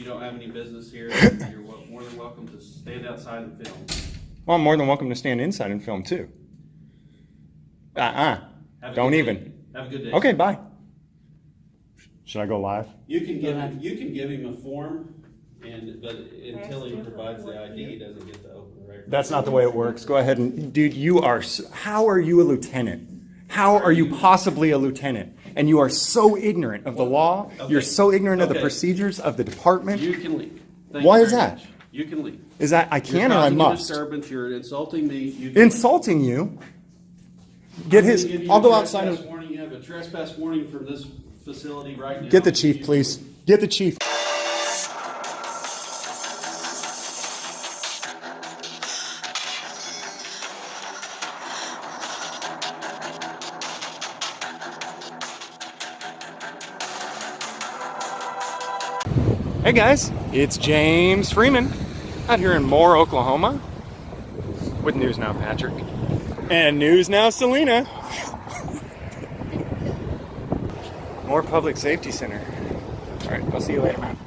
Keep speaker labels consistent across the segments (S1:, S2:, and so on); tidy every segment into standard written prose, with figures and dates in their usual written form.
S1: don't have any business here, you're more than welcome to stand outside and film.
S2: Well, I'm more than welcome to stand inside and film too. Don't even.
S1: Have a good day.
S2: Okay, bye. Should I go live?
S1: You can give him a form, but until he provides the ID, he doesn't get to open the record.
S2: That's not the way it works. Go ahead and, dude, how are you a lieutenant? How are you possibly a lieutenant? And you are so ignorant of the law.
S1: Okay.
S2: You're so ignorant of the
S1: Okay.
S2: procedures of the department.
S1: You can leave.
S2: Why is that?
S1: You can leave.
S2: Is that I can or I
S1: You're causing a
S2: must?
S1: disturbance. You're insulting me. You can
S2: Insulting you?
S1: leave.
S2: I'll go outside and
S1: Warning. You have a trespass warning from this facility right now.
S2: get the chief, please. Get the chief. Hey guys, it's James Freeman out here in Moore, Oklahoma with News Now Patrick and News Now Selena. Moore Public Safety Center. All right, I'll see you later, man.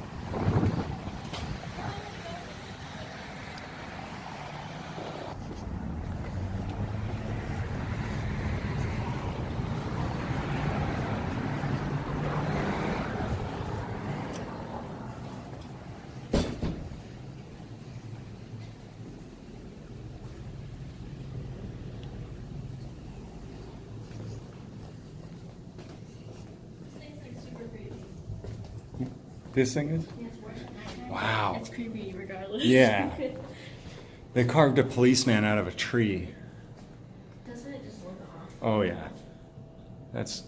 S2: This thing is? Wow.
S3: It's creepy regardless.
S2: Yeah. They carved a policeman out of a tree.
S3: Doesn't it just look off?
S2: Oh yeah. That's...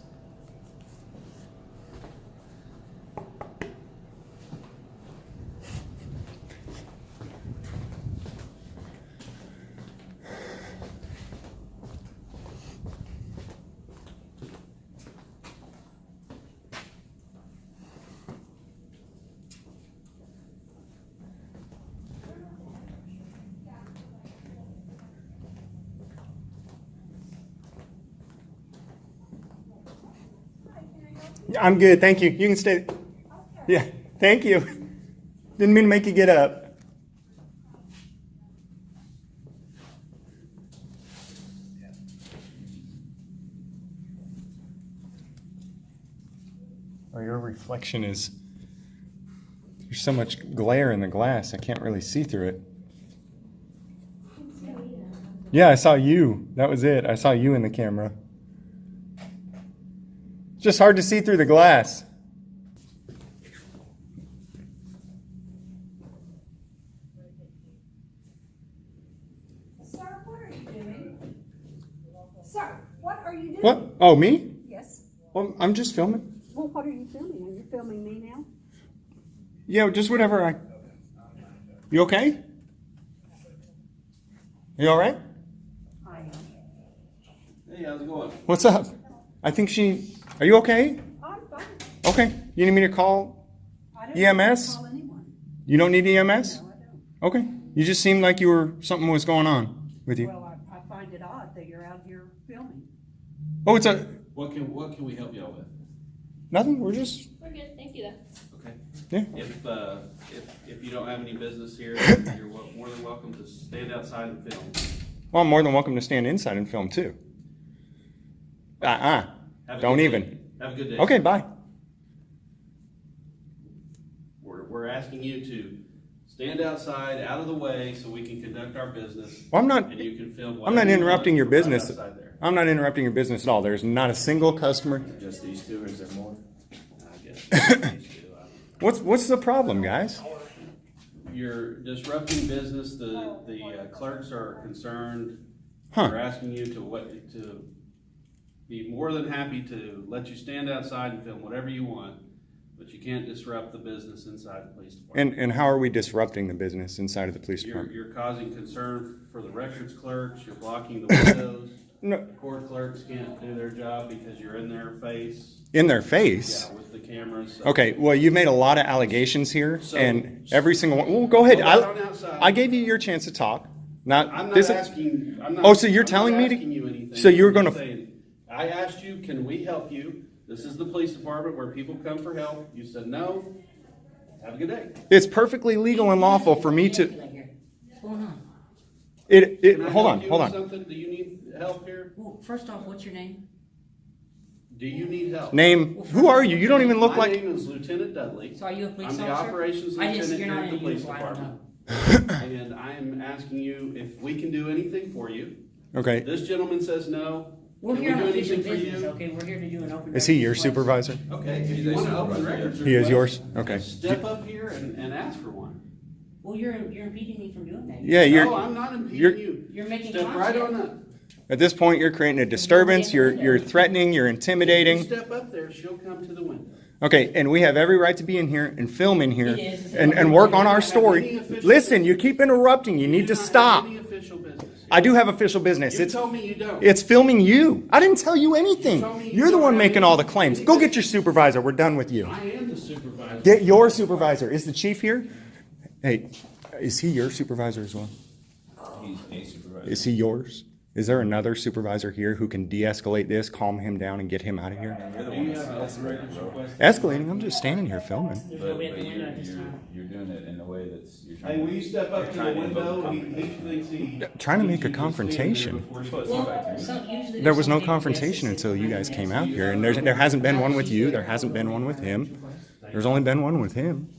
S2: I'm good, thank you. You can stay. Yeah, thank you. Didn't mean to make you get up. Oh, your reflection is... There's so much glare in the glass, I can't really see through it. Yeah, I saw you. That was it. I saw you in the camera. It's just hard to see through the glass.
S4: Sir, what are you doing? Sir, what are you doing?
S2: What? Oh, me?
S4: Yes.
S2: Well, I'm just filming.
S4: Well, what are you filming? Are you filming me now?
S2: Yeah, just whatever I... You okay? You all right?
S4: I am.
S1: Hey, how's it going?
S2: What's up? I think she... Are you okay?
S4: I'm fine.
S2: Okay. You need me to call
S4: I don't need
S2: EMS?
S4: to call anyone.
S2: You don't need EMS?
S4: No, I don't.
S2: Okay. You just seemed like something was going on with you.
S4: Well, I find it odd that you're out here filming.
S2: Oh, it's a...
S1: What can we help y'all with?
S2: Nothing. We're just...
S3: We're good, thank you though.
S1: Okay.
S2: Yeah.
S1: If you don't have any business here, you're more than welcome to stand outside and film.
S2: Well, I'm more than welcome to stand inside and film too.
S1: Have a
S2: Don't
S1: good
S2: even.
S1: day. Have a good day.
S2: Okay, bye.
S1: We're asking you to stand outside, out of the way, so we can conduct our business.
S2: Well, I'm not...
S1: And you can film.
S2: I'm not
S1: whatever you
S2: interrupting
S1: want
S2: your
S1: right
S2: business.
S1: outside there.
S2: I'm not interrupting your business at all. There's not a single customer.
S1: Just these two, or is there more? I guess just these two.
S2: What's the problem, guys?
S1: You're disrupting business. The clerks are concerned.
S2: Huh.
S1: They're asking you to be more than happy to let you stand outside and film whatever you want, but you can't disrupt the business inside the police department.
S2: And how are we disrupting the business inside of the police department?
S1: You're causing concern for the records clerks. You're blocking the windows.
S2: No.
S1: The court clerks can't do their job because you're in their face.
S2: In their face?
S1: Yeah, with the cameras. So.
S2: Okay, well, you've made a lot of allegations here,
S1: So-
S2: and every single one... Well, go ahead.
S1: Go on outside.
S2: I gave you your chance to talk.
S1: I'm not asking. I'm not,
S2: Oh, so you're
S1: I'm
S2: telling
S1: not
S2: me to...
S1: asking you anything.
S2: So you're
S1: I'm
S2: going
S1: just
S2: to...
S1: saying, I asked you, can we help you? This is the police department where people come for help. You said no. Have a good day.
S2: It's perfectly legal and lawful for me to.
S5: What's going on?
S1: Can I
S2: Hold
S1: help
S2: on,
S1: you
S2: hold
S1: with
S2: on.
S1: something? Do you need help here?
S5: Well, first off, what's your name?
S1: Do you need help?
S2: Name. Who are you? You don't even look
S1: My
S2: like.
S1: name is Lieutenant Dudley.
S5: So are you a police
S1: I'm the
S5: officer?
S1: operations
S5: I
S1: lieutenant
S5: just, you're
S1: here
S5: not
S1: at the
S5: in
S1: police
S5: uniform, I don't
S1: department.
S5: know.
S1: And I am asking you if we can do anything for you.
S2: Okay.
S1: This gentleman says no.
S5: We're
S1: Can
S5: here
S1: we
S5: on
S1: do
S5: official
S1: anything for
S5: business,
S1: you?
S5: okay? We're here to do an open.
S2: Is he your
S5: records request.
S2: supervisor?
S1: Okay, if you want to open records
S2: He is
S1: request,
S2: yours? Okay.
S1: Step up here and ask for one.
S5: Well, you're impeding me from doing that.
S2: Yeah,
S1: No, I'm not impeding you.
S5: You're making
S1: Step right
S5: contact.
S1: on up.
S2: At this point, you're creating a disturbance. You're threatening. You're
S1: If you
S2: intimidating.
S1: step up there, she'll come to the window.
S2: Okay, and we have every right to be in here and film in here
S5: It is.
S2: and work on our story. Listen, you keep interrupting. You need to
S1: do not have
S2: stop.
S1: any official business.
S2: I do have official business.
S1: You
S2: It's
S1: told me you don't.
S2: it's filming you. I didn't tell you anything.
S1: You told me you
S2: You're the
S1: don't
S2: one
S1: have
S2: making
S1: any-
S2: all the claims. Go get your supervisor. We're done with you.
S1: I am the supervisor.
S2: Get your supervisor. Is the chief here? Hey, is he your supervisor as well?
S6: He's a supervisor.
S2: Is he yours? Is there another supervisor here who can de-escalate this, calm him down, and get him out of here?
S6: You're the
S1: Do
S6: one
S1: you
S6: that's
S1: have an open
S6: escalating,
S1: records
S6: bro.
S1: request?
S2: Escalating? I'm just standing here filming.
S5: There's
S6: But
S5: nobody at the window at this time.
S6: you're doing it in a way that's, you're
S1: Hey,
S6: trying
S1: will you step up
S6: you're
S1: to the
S6: trying invoke
S1: window? He
S6: confrontation.
S1: thinks he.
S2: Trying to make a
S1: thinks you just stand there
S2: confrontation.
S1: before you-
S5: Well, usually
S2: There was no
S5: there's some
S2: confrontation
S5: people
S2: until you
S5: that
S2: guys
S5: say
S2: came
S5: something
S2: out here, and there hasn't been one with you. There hasn't been one with him. There's only been one with him.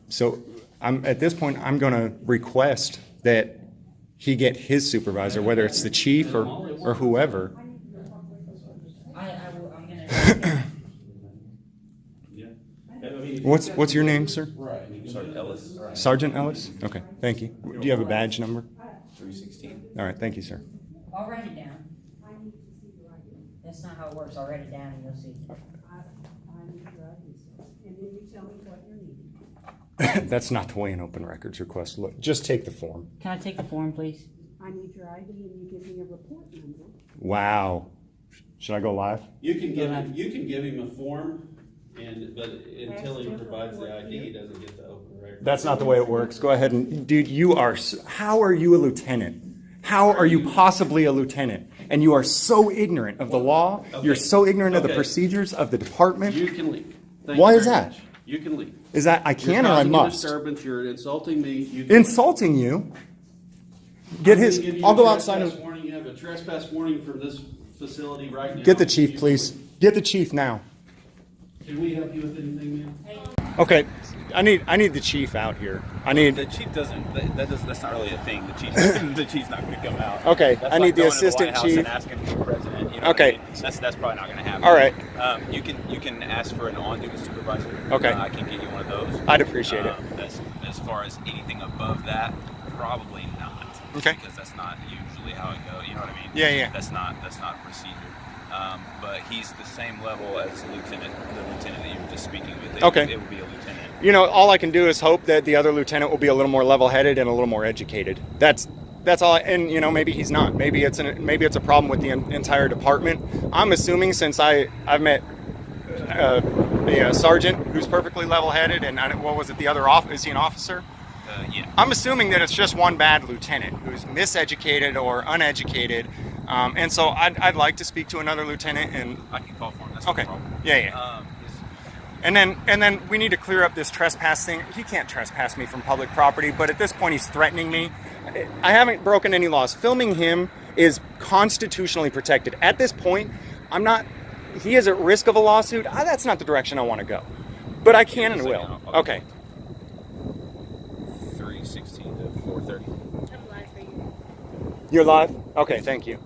S2: So at this point, I'm going to request that he get his supervisor, whether it's the chief or whoever.
S5: I'm gonna.
S1: Yeah. I mean,
S2: What's your name, sir?
S1: Right.
S6: Sorry, Ellis,
S2: Sergeant Ellis? Okay, thank you. Do you have a badge number?
S6: 316.
S2: All right, thank you, sir.
S5: I'll write it down. That's not how it works. I'll write it down and you'll see.
S4: And then you tell me what you're needing.
S2: That's not the way an open records request look. Just take the form.
S5: Can I take the form, please?
S4: I need your ID and you give me a report number.
S2: Wow. Should I go live?
S1: You can give him a form, but until he provides the ID, he doesn't get the open record.
S2: That's not the way it works. Go ahead and, dude, how are you a lieutenant? How are you possibly a lieutenant? And you are so ignorant of the law.
S1: Okay.
S2: You're so ignorant of the
S1: Okay.
S2: procedures of the department.
S1: You can leave. Thank
S2: Why
S1: you
S2: is
S1: very
S2: that?
S1: much. You can leave.
S2: Is that I
S1: You're
S2: can or I
S1: causing a
S2: must?
S1: disturbance. You're insulting me. You can
S2: Insulting you? Get
S1: leave.
S2: his.
S1: I'm gonna give you
S2: I'll
S1: a
S2: go outside
S1: trespass
S2: and
S1: warning. You have a trespass warning from this facility right now.
S2: get the chief, please. Get the chief now.
S1: Can we help you with anything, man?
S2: Okay, I need the chief out here.
S6: The chief doesn't, that's not really a thing. The chief's not going to come out.
S2: Okay,
S6: That's
S2: I
S6: like
S2: need the
S6: going to
S2: assistant
S6: White House
S2: chief.
S6: and asking for the president. You know
S2: Okay.
S6: what I mean? That's probably not going to happen.
S2: All right.
S6: You can ask for an on-duty supervisor.
S2: Okay.
S6: I can get you one of those.
S2: I'd appreciate it.
S6: As far as anything above that, probably not.
S2: Okay.
S6: Because that's not usually how it goes. You know what I mean?
S2: Yeah.
S6: That's not procedure. But he's the same level as the lieutenant that you were just speaking with.
S2: Okay.
S6: It would be a lieutenant.
S2: You know, all I can do is hope that the other lieutenant will be a little more level-headed and a little more educated. That's all. And you know, maybe he's not. Maybe it's a problem with the entire department. I'm assuming since I've met the sergeant who's perfectly level-headed, and what was it? The other is he an officer?
S6: Yeah.
S2: I'm assuming that it's just one bad lieutenant who's miseducated or uneducated, and so I'd like to speak to another lieutenant. And
S6: I can call for him. That's
S2: okay,
S6: no problem.
S2: yeah. And then we need to clear up this trespass thing. He can't trespass me from public property, but at this point he's threatening me. I haven't broken any laws. Filming him is constitutionally protected. At this point, he is at risk of a lawsuit. That's not the direction I want to go. But I can and will. Okay.
S6: 3:16 to 4:30.
S3: I'm live for you.
S2: You're live? Okay, thank you.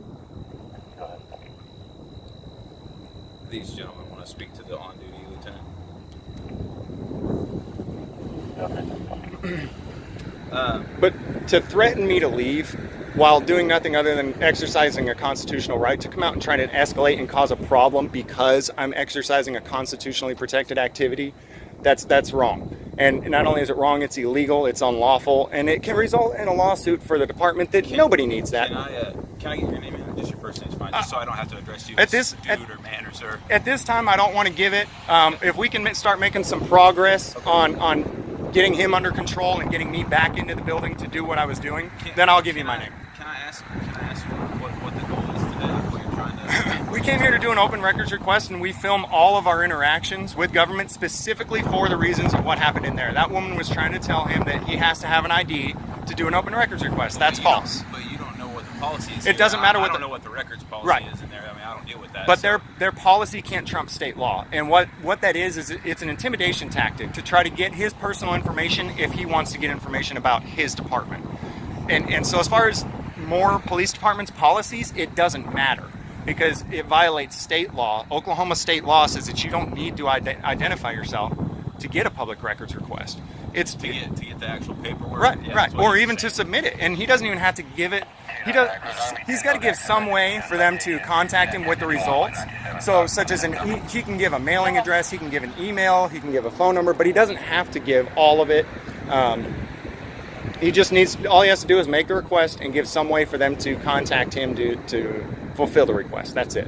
S6: These gentlemen want to speak to the on-duty lieutenant.
S2: But to threaten me to leave while doing nothing other than exercising a constitutional right to come out and try to escalate and cause a problem because I'm exercising a constitutionally protected activity, that's wrong. And not only is it wrong, it's illegal, it's unlawful, and it can result in a lawsuit for the department that nobody needs that.
S6: Can I get your name and just your first name's fine, just so I don't have to address you
S2: at
S6: as
S2: this-
S6: dude or man or sir.
S2: At this time, I don't want to give it. If we can start making some progress on getting him under control and getting me back into the building to do what I was doing, then I'll give you my name.
S6: Can I ask what the goal is today? What you're trying to
S2: We came here to do an open records request, and we film all of our interactions with government specifically for the reasons of what happened in there. That woman was trying to tell him that he has to have an ID to do an open records request. That's false.
S6: But you don't know what the policy is.
S2: It doesn't matter
S6: I
S2: what
S6: don't
S2: the-
S6: know what the records policy
S2: Right.
S6: is in there. I mean, I don't deal with that.
S2: But
S6: so-
S2: their policy can't trump state law. And what that is it's an intimidation tactic to try to get his personal information if he wants to get information about his department. And so as far as more police departments' policies, it doesn't matter because it violates state law. Oklahoma state law says that you don't need to identify yourself to get a public records request. It's
S6: to get the actual paperwork.
S2: right,
S6: Yeah,
S2: right,
S6: that's what
S2: or
S6: you're
S2: even to
S6: saying.
S2: submit it, and he doesn't even have to give it. He's got to give some way for them to contact him with the results. So, such as he can give a mailing address, he can give an email, he can give a phone number, but he doesn't have to give all of it. He just needs. All he has to do is make the request and give some way for them to contact him to fulfill the request. That's it.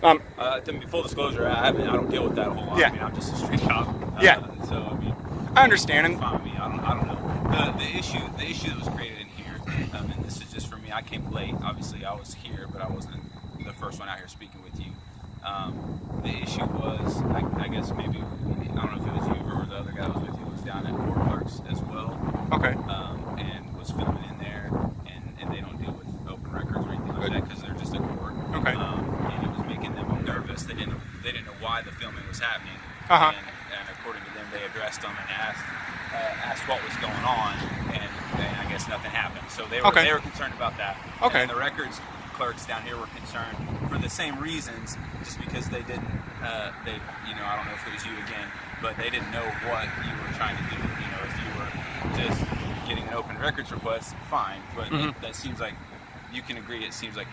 S6: To be full disclosure, I don't deal with that a whole lot.
S2: Yeah.
S6: I mean, I'm just a street cop.
S2: Yeah.
S6: So I mean,
S2: I understand. And
S6: fine with me. I don't know. The issue that was created in here, and this is just for me. I came late. Obviously, I was here, but I wasn't the first one out here speaking with you. The issue was, I guess maybe I don't know if it was you or the other guy that was with you was down at Court Clerks as well.
S2: okay.
S6: And was filming in there, and they don't deal with open records or anything like that because they're just a court.
S2: Okay.
S6: And it was making them nervous. They didn't know why the filming was happening.
S2: Uh-huh.
S6: And according to them, they addressed them and asked what was going on, and I guess nothing happened. So they were concerned about that.
S2: Okay.
S6: And the records clerks down here were concerned for the same reasons, just because they didn't. I don't know if it was you again, but they didn't know what you were trying to do. You know, if you were just getting an open records request, fine. But that seems like you can agree. It seems like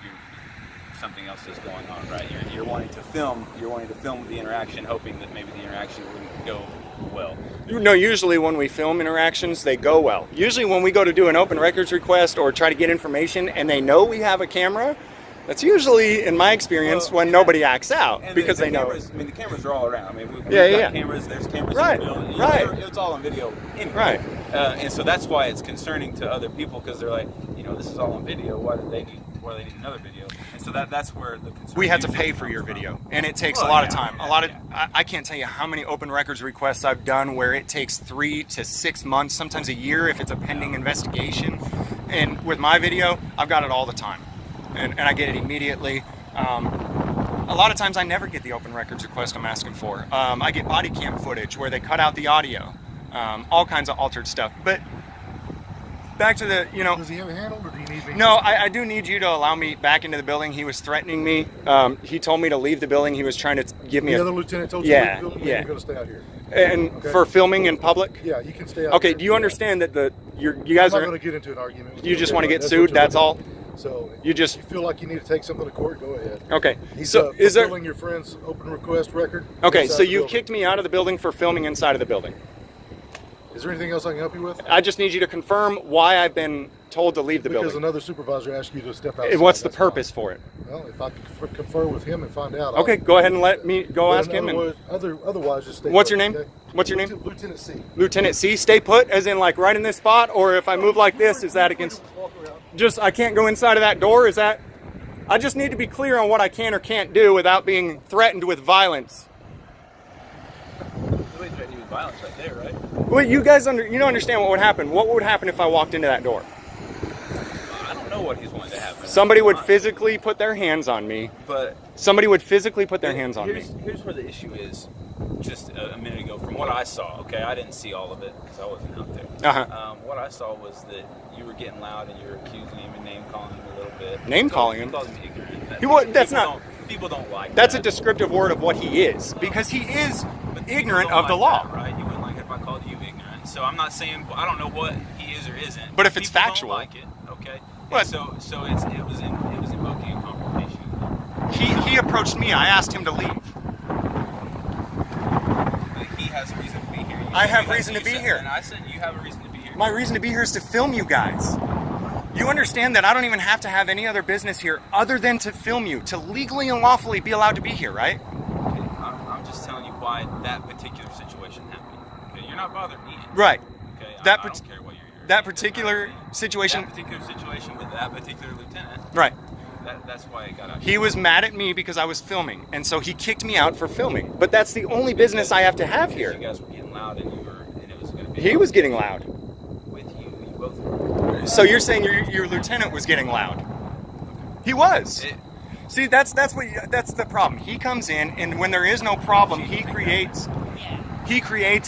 S6: something else is going on, right? You're wanting to film. You're wanting to film the interaction, hoping that maybe the interaction wouldn't go well.
S2: No, usually when we film interactions, they go well. Usually when we go to do an open records request or try to get information and they know we have a camera, that's usually, in my experience, when nobody acts out
S6: And
S2: because
S6: the
S2: they know.
S6: cameras, I mean, the cameras are all around. I mean, we've got
S2: Yeah.
S6: cameras. There's cameras
S2: Right,
S6: in the building.
S2: right.
S6: It's all on video anyway.
S2: Right.
S6: And so that's why it's concerning to other people, because they're like, this is all on video. Why do they need another video? And so that's where the concern.
S2: We had to
S6: usually
S2: pay for
S6: comes
S2: your
S6: from.
S2: video, and it takes
S6: Well,
S2: a lot of
S6: yeah,
S2: time.
S6: yeah.
S2: I can't tell you how many open records requests I've done where it takes 3 to 6 months, sometimes a year if it's a pending investigation. And with my video, I've got it all the time, and I get it immediately. A lot of times I never get the open records request I'm asking for. I get body cam footage where they cut out the audio, all kinds of altered stuff. But back to the,
S7: Does he have a handle, or do you need me?
S2: No, I do need you to allow me back into the building. He was threatening me. He told me to leave the building. He was trying to give me
S7: The other lieutenant told you
S2: Yeah,
S7: to leave the building,
S2: yeah.
S7: you're going to stay out here.
S2: and
S7: Okay.
S2: for filming in public.
S7: Yeah, you can stay out
S2: Okay,
S7: here.
S2: do you understand that you
S7: I'm
S2: guys
S7: not
S2: are
S7: going to get into an argument with
S2: you just want to get
S7: That's
S2: sued?
S7: what you're
S2: That's all.
S7: looking at. So
S2: You just
S7: if you feel like you need to take something to court, go ahead.
S2: okay.
S7: He's
S2: So is there
S7: fulfilling your friend's open request record.
S2: okay?
S7: inside
S2: So
S7: the
S2: you've
S7: building.
S2: kicked me out of the building for filming inside of the building.
S7: Is there anything else I can help you with?
S2: I just need you to confirm why I've been told to leave the
S7: Because
S2: building.
S7: another supervisor asked you to step outside.
S2: And what's the
S7: that's all.
S2: purpose for it?
S7: Well, if I could confer with him and find out.
S2: Okay, go ahead and let me go
S7: But
S2: ask him. And
S7: otherwise, just stay.
S2: What's
S7: put,
S2: your name?
S7: okay?
S2: What's your name?
S7: Lieutenant C.
S2: Lieutenant C, stay put, as in like right in this spot, or if I move like this, is that against?
S7: Walk around.
S2: Just I can't go inside of that door. Is that? I just need to be clear on what I can or can't do without being threatened with violence.
S6: Somebody threatened you with violence right there, right?
S2: Well, you guys you don't understand what would happen. What would happen if I walked into that door?
S6: I don't know what he's wanting to happen.
S2: Somebody would physically put their hands on me.
S6: But
S2: Somebody would physically put their hands on me.
S6: Here's where the issue is. Just a minute ago, from what I saw, okay, I didn't see all of it because I wasn't out there.
S2: Uh-huh.
S6: What I saw was that you were getting loud and you were accusing him and name calling him a little bit.
S2: Name
S6: You
S2: calling him?
S6: called him ignorant.
S2: He was- that's
S6: People
S2: not-
S6: don't- People don't like
S2: That's a
S6: that.
S2: descriptive word of what he is, because he is
S6: But people
S2: ignorant
S6: don't
S2: of the
S6: like
S2: law.
S6: that, right? You wouldn't like it if I called you ignorant. So I'm not saying I don't know what he is or isn't.
S2: But if it's
S6: People
S2: factual.
S6: don't like it, okay.
S2: What?
S6: And so it was invoking a confrontation.
S2: He approached me. I asked him to leave.
S6: But he has a reason to be here.
S2: I have reason to be here.
S6: And I said you have a reason to be here.
S2: My reason to be here is to film you guys. You understand that I don't even have to have any other business here other than to film you, to legally and lawfully be allowed to be here, right?
S6: Okay, I'm just telling you why that particular situation happened. Okay, you're not bothering me.
S2: Right.
S6: Okay,
S2: That
S6: I don't care what you're here.
S2: that particular situation.
S6: That particular situation with that particular lieutenant.
S2: Right.
S6: That's why it got out.
S2: He was mad at me because I was filming, and so he kicked me out for filming. But that's the only business I have to have here.
S6: You guys were getting loud, and it was going to be.
S2: He was getting loud.
S6: With you. You both were.
S2: So you're saying your lieutenant was getting loud? He was. See, that's the problem. He comes in, and when there is no problem, he creates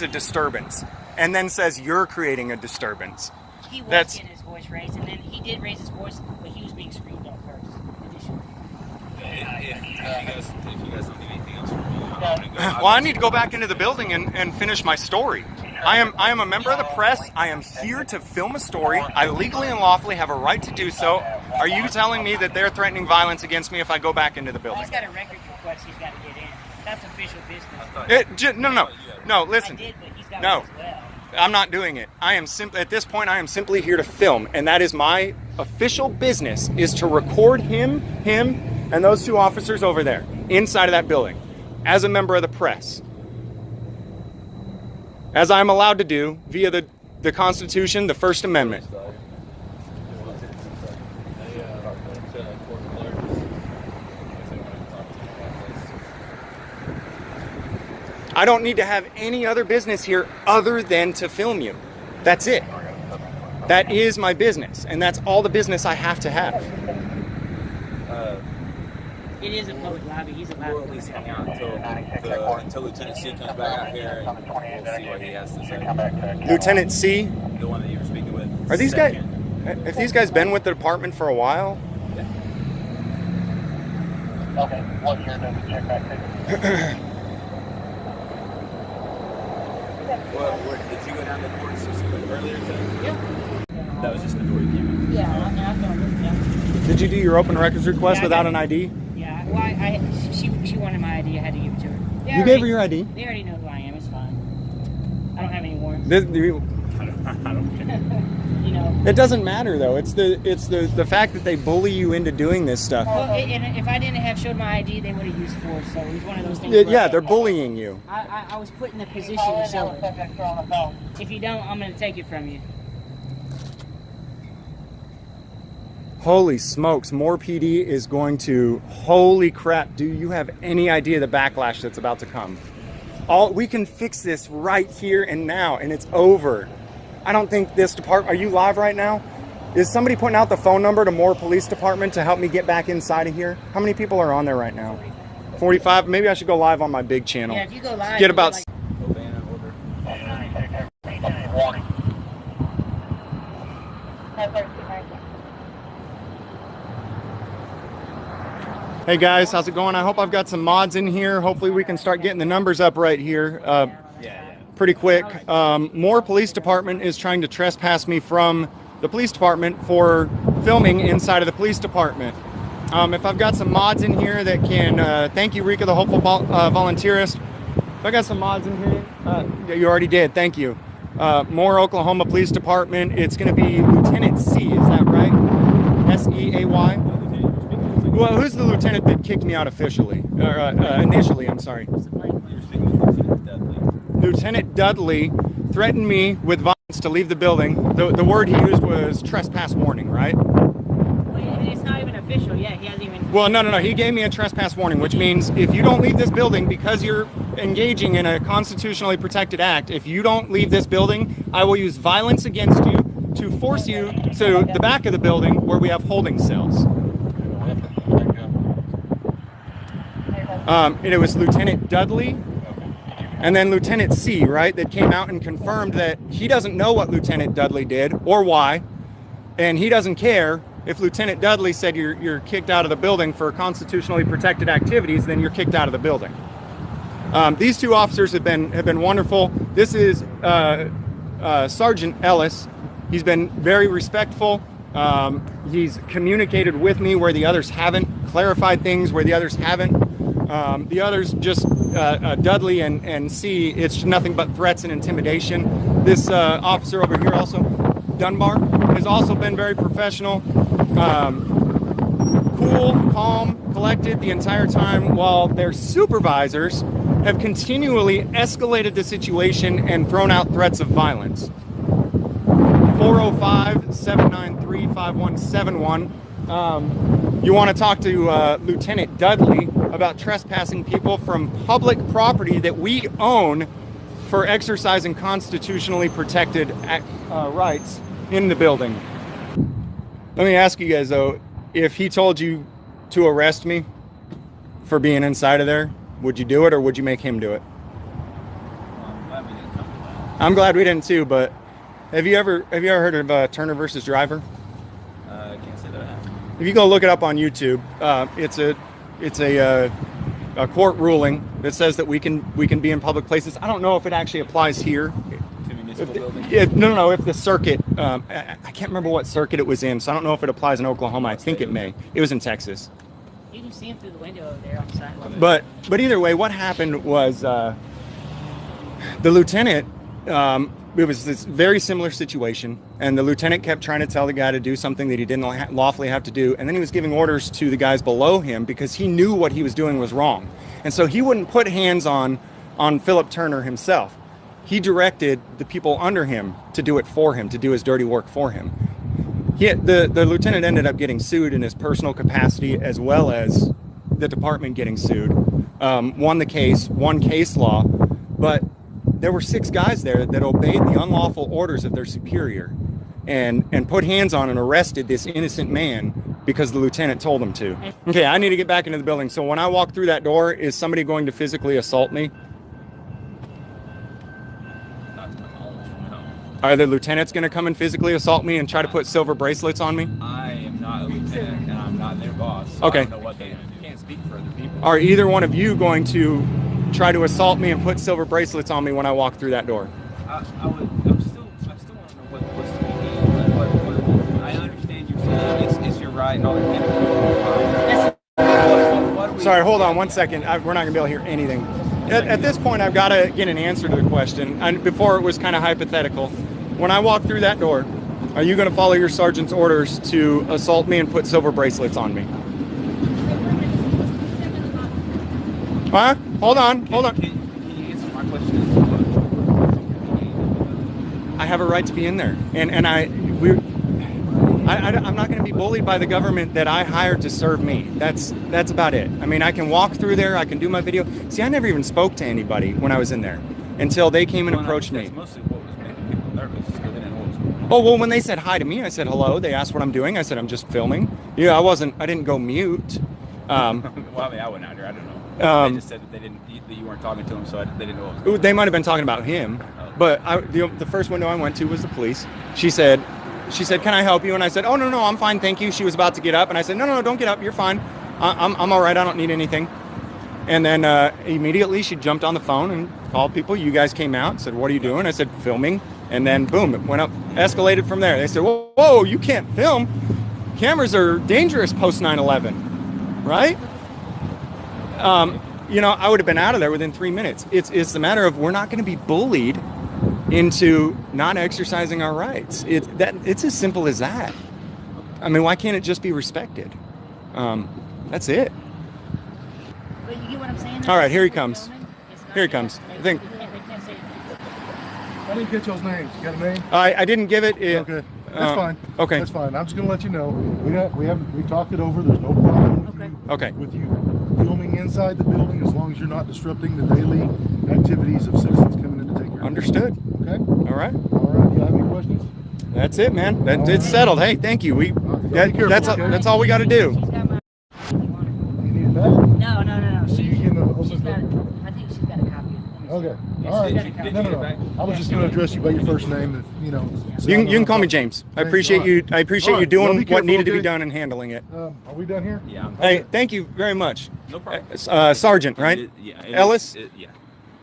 S2: a disturbance, and then says you're creating a disturbance.
S5: He was
S2: That's-
S5: getting his voice raised, and then he did raise his voice, but he was being screamed at first. Additionally.
S6: If you guys don't need anything else from me, I'm gonna go.
S2: Well, I need to go back into the building and finish my story. I am a member of the press. I am here to film a story. I legally and lawfully have a right to do so. Are you telling me that they're threatening violence against me if I go back into the building?
S5: He's got a record request he's got to get in. That's official business.
S2: No, listen.
S5: I did, but he's got
S2: No.
S5: one as well.
S2: I'm not doing it. At this point, I am simply here to film, and that is my official business, is to record him, and those two officers over there, inside of that building, as a member of the press. As I'm allowed to do via the Constitution, the First Amendment. I don't need to have any other business here other than to film you. That's it. That is my business, and that's all the business I have to have.
S5: It is a public lobby. He's allowed
S6: We'll
S5: to
S6: at
S5: do
S6: least
S5: that.
S6: hang out until Lieutenant C comes back out here, and we'll see what he has to say.
S2: Lieutenant C,
S6: The one that you were speaking with.
S2: are these guys?
S6: second.
S2: Have these guys been with the department for a while?
S8: Okay, what year does it check back to?
S6: Did you go down to the court system earlier today?
S5: Yeah.
S6: That was just the door you came in.
S5: Yeah, I filmed it. Yeah.
S2: Did you do your open records request
S5: Yeah, I
S2: without
S5: did.
S2: an ID?
S5: Yeah. Well, she wanted my ID. I had to give it to her. They
S2: You gave her your ID?
S5: They already know who I am. It's fine. I don't have any warrants.
S6: I don't care.
S5: You know.
S2: It doesn't matter though. It's the fact that they bully you into doing this stuff.
S5: Well, and if I didn't have showed my ID, they would have used force. So it was one of those things.
S2: Yeah,
S5: where
S2: they're bullying you.
S5: I was put in the position to show it. If you don't, I'm going to take it from you.
S2: Holy smokes, more PD is going to, holy crap, do you have any idea the backlash that's about to come? We can fix this right here and now, and it's over. I don't think this department, are you live right now? Is somebody putting out the phone number to Moore Police Department to help me get back inside of here? How many people are on there right now? 45? Maybe I should go live on my big channel.
S5: Yeah, if you go live,
S2: Get about...
S6: Obeying an order.
S8: Warning.
S2: Hey guys, how's it going? I hope I've got some mods in here. Hopefully we can start getting the numbers up right here pretty quick. Moore Police Department is trying to trespass me from the police department for filming inside of the police department. If I've got some mods in here that can, thank you Rika, the hopeful volunteerist. If I got some mods in here, you already did, thank you. Moore, Oklahoma Police Department, it's going to be Lieutenant C, is that right? S-E-A-Y? Well, who's the lieutenant that kicked me out officially? Initially, I'm sorry.
S6: You were speaking with Lieutenant Dudley.
S2: Lieutenant Dudley threatened me with violence to leave the building. The word he used was trespass warning, right?
S5: Well, it's not even official yet. He hasn't even.
S2: Well, no. He gave me a trespass warning, which means if you don't leave this building because you're engaging in a constitutionally protected act, if you don't leave this building, I will use violence against you to force you to the back of the building where we have holding cells. And it was Lieutenant Dudley and then Lieutenant C, right, that came out and confirmed that he doesn't know what Lieutenant Dudley did or why, and he doesn't care. If Lieutenant Dudley said you're kicked out of the building for constitutionally protected activities, then you're kicked out of the building. These two officers have been wonderful. This is Sergeant Ellis. He's been very respectful. He's communicated with me where the others haven't, clarified things where the others haven't. The others just, Dudley and C, it's nothing but threats and intimidation. This officer over here also, Dunbar, has also been very professional, cool, calm, collected the entire time, while their supervisors have continually escalated the situation and thrown out threats of violence. 405-793-5171. You want to talk to Lieutenant Dudley about trespassing people from public property that we own for exercising constitutionally protected rights in the building. Let me ask you guys though, if he told you to arrest me for being inside of there, would you do it or would you make him do it?
S6: I'm glad we didn't come to that.
S2: I'm glad we didn't too, but have you ever heard of Turner versus Driver?
S6: I can't say that I have.
S2: If you go look it up on YouTube, it's a court ruling that says that we can be in public places. I don't know if it actually applies here.
S6: To municipal building?
S2: No. If the circuit, I can't remember what circuit it was in, so I don't know if it applies in Oklahoma. I think it may. It was in Texas.
S5: You can see him through the window over there on the sidewalk.
S2: But either way, what happened was the lieutenant. It was this very similar situation, and the lieutenant kept trying to tell the guy to do something that he didn't lawfully have to do, and then he was giving orders to the guys below him because he knew what he was doing was wrong, and so he wouldn't put hands on Philip Turner himself. He directed the people under him to do it for him, to do his dirty work for him. The lieutenant ended up getting sued in his personal capacity as well as the department getting sued. Won the case, won case law, but there were 6 guys there that obeyed the unlawful orders of their superior and put hands on and arrested this innocent man because the lieutenant told them to. Okay, I need to get back into the building. So when I walk through that door, is somebody going to physically assault me?
S6: Not to my knowledge, no.
S2: Are the lieutenants going to come and physically assault me and try to put silver bracelets on me?
S6: I am not a lieutenant, and I'm not their boss. So
S2: Okay.
S6: I don't know what they do. Can't speak for other people.
S2: Are either one of you going to try to assault me and put silver bracelets on me when I walk through that door?
S6: I still want to know what's to be done. What I understand you're saying it's your right and all that kind of what do we?
S2: Sorry, hold on one second. We're not going to be able to hear anything. At this point, I've got to get an answer to the question. And before it was kind of hypothetical. When I walk through that door, are you going to follow your sergeant's orders to assault me and put silver bracelets on me? Huh? Hold on.
S6: Can you answer my question as to what?
S2: I have a right to be in there, and I'm not going to be bullied by the government that I hired to serve me. That's about it. I mean, I can walk through there, I can do my video. See, I never even spoke to anybody when I was in there until they came and approached me.
S6: That's mostly what was making people nervous because they didn't know what was going on.
S2: Oh, well, when they said hi to me, I said hello. They asked what I'm doing. I said I'm just filming. Yeah, I didn't go mute.
S6: Well, I mean, I went out there. I don't know. They just said that that you weren't talking to them, so they didn't know what was going on.
S2: They might have been talking about him, but the first window I went to was the police. She said, "Can I help you?" And I said, "Oh no, I'm fine, thank you." She was about to get up, and I said, "No, don't get up. You're fine. I'm all right. I don't need anything." And then immediately she jumped on the phone and called people. You guys came out and said, "What are you doing?" I said, "Filming." And then boom, it went up, escalated from there. They said, "Whoa, you can't film. Cameras are dangerous post 9/11, right?" I would have been out of there within 3 minutes. It's the matter of we're not going to be bullied into not exercising our rights. It's as simple as that. I mean, why can't it just be respected? That's it.
S5: But you get what I'm saying?
S2: All right, here he comes. Here he comes. I think
S5: They can't say anything.
S7: I didn't get y'all's names. You got a name?
S2: I didn't give it.
S7: Okay. That's fine.
S2: Okay.
S7: That's fine. I'm just gonna let you know. We talked it over. There's no problem
S2: Okay.
S7: with you filming inside the building as long as you're not disrupting the daily activities of citizens coming in to take care
S2: Understood.
S7: of it. Okay?
S2: All right.
S7: All right. You have any questions?
S2: That's it, man. It's settled. Hey, thank you.
S7: Be careful, okay?
S2: That's all we got to do.
S5: She's got my. If you want it.
S7: You need it back?
S5: No.
S7: So you can
S5: She's got it. I think she's got a copy.
S7: Okay. All right.
S6: Did you
S7: No.
S6: get it back?
S7: I was just gonna address you by your first name. If, so
S2: You
S7: I know
S2: can call me
S7: I'm-
S2: James. I
S7: Thanks,
S2: appreciate
S7: all right.
S2: you. I appreciate
S7: All
S2: you
S7: right, well,
S2: doing
S7: be
S2: what
S7: careful,
S2: needed to be
S7: okay?
S2: done and handling it.
S7: Are we done here?
S6: Yeah.
S2: Hey, thank you very much.
S6: No problem.
S2: Sergeant, right?
S6: Yeah.
S2: Ellis?
S6: Yeah.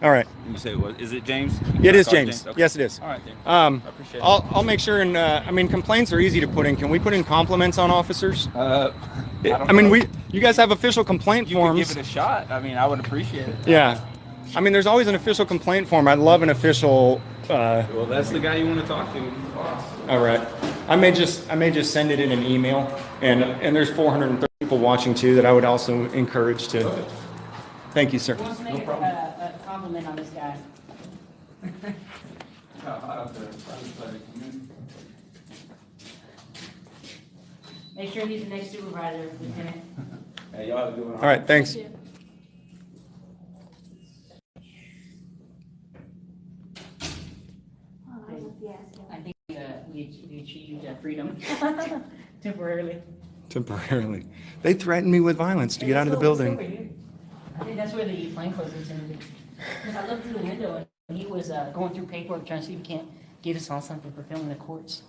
S2: All right.
S6: You say what? Is it James?
S2: It is
S6: Call
S2: James.
S6: Okay.
S2: Yes, it is.
S6: All right, then.
S2: I
S6: appreciate it.
S2: I'll make sure and complaints are easy to put in. Can we put in compliments on officers?
S6: I don't know.
S2: You guys have official complaint
S6: You could
S2: forms.
S6: give it a shot. I mean, I would appreciate it.
S2: Yeah. I mean, there's always an official complaint form. I'd love an official.
S6: Well, that's the guy you want to talk to. He's the boss.
S2: All right. I may just send it in an email, and there's 430 people watching too that I would also encourage to. Thank you, sir.
S5: Who wants to make a compliment on this guy? Make sure he's the next supervisor, Lieutenant.
S6: Hey, y'all have a good one.
S2: All right, thanks.
S3: Thank you.
S5: I think we achieved freedom temporarily.
S2: Temporarily. They threatened me with violence to get out of the building.
S5: I think that's where the plainclothes lieutenant is. Because I looked through the window and he was going through paperwork trying to see if he can't get us on something for filming the courts.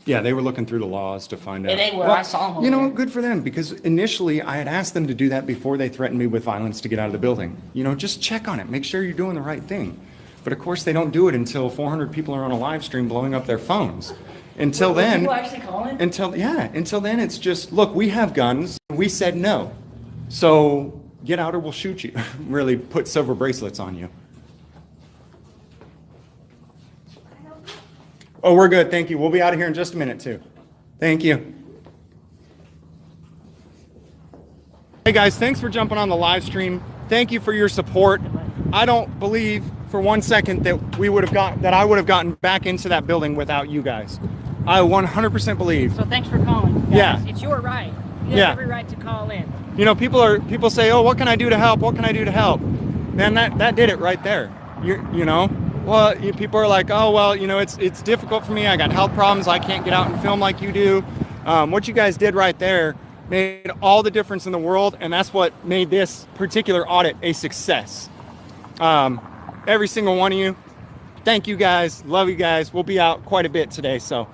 S2: Yeah, they were looking through the laws to find out.
S5: Yeah, they were. I saw them over
S2: You know,
S5: there.
S2: good for them, because initially I had asked them to do that before they threatened me with violence to get out of the building. You know, just check on it. Make sure you're doing the right thing. But of course, they don't do it until 400 people are on a live stream blowing up their phones. Until
S5: Were
S2: then,
S5: people actually calling?
S2: until then, it's just, look, we have guns. We said no. So get out or we'll shoot you. Really put silver bracelets on you. Oh, we're good. Thank you. We'll be out of here in just a minute, too. Thank you. Hey, guys, thanks for jumping on the live stream. Thank you for your support. I don't believe for 1 second that I would have gotten back into that building without you guys. I 100% believe.
S5: So thanks for calling. Guys.
S2: Yeah.
S5: It's your right. You have
S2: Yeah.
S5: every right to call in.
S2: You know, people say, "Oh, what can I do to help? What can I do to help?" Man, that did it right there. You know, well, people are like, "Oh, well, you know, it's difficult for me. I got health problems. I can't get out and film like you do." What you guys did right there made all the difference in the world, and that's what made this particular audit a success. Every single one of you, thank you guys. Love you guys. We'll be out quite a bit today, so